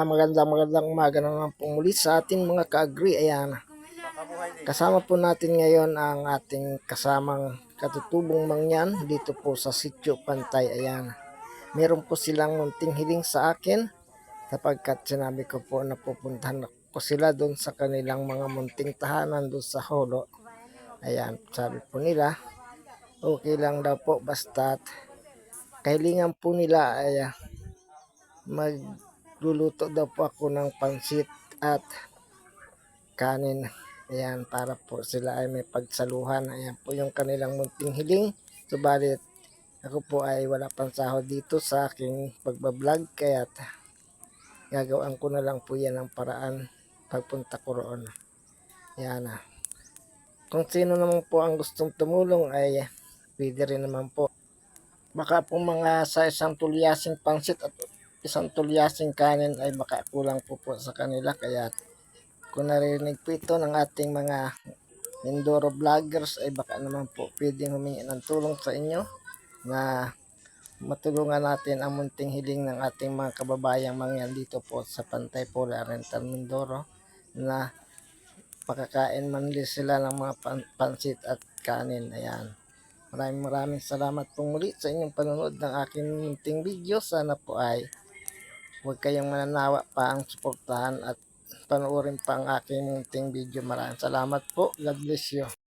Magandang umaga na naman po muli sa ating mga ka-agree. Ayan, kasama po natin ngayon ang ating kasamang katutubong mangyan dito po sa Sitio Pantay. Ayan, meron po silang munting hiling sa akin sapagkat sinabi ko po na pupuntahan ko sila doon sa kanilang mga munting tahanan doon sa Holo. Ayan, sabi po nila okay lang daw po basta't kahilingan po nila ay magluluto daw po ako ng pansit at kanin. Ayan, para po sila ay may pagsaluhan. Ayan po yung kanilang munting hiling. Subalit ako po ay wala pang sahod dito sa aking pagbablog, kaya gagawin ko na lang po yan ng paraan pagpunta ko roon. Ayan na. Kung sino naman po ang gustong tumulong ay pwede rin naman po. Baka po mga sa isang tulyasing pansit at isang tulyasing kanin ay baka kulang po sa kanila, kaya kung narinig po ito ng ating mga Mindoro vloggers ay baka naman po pwedeng humingi ng tulong sa inyo na matulungan natin ang munting hiling ng ating mga kababayang mangyan dito po sa Pantay Pola, Rental Mindoro, na pakakain man din sila ng mga pansit at kanin. Ayan. Maraming salamat po muli sa inyong panonood ng aking munting video. Sana po ay huwag kayong mananawa pa ang suportahan at panoorin pa ang aking munting video. Maraming salamat po. God bless you.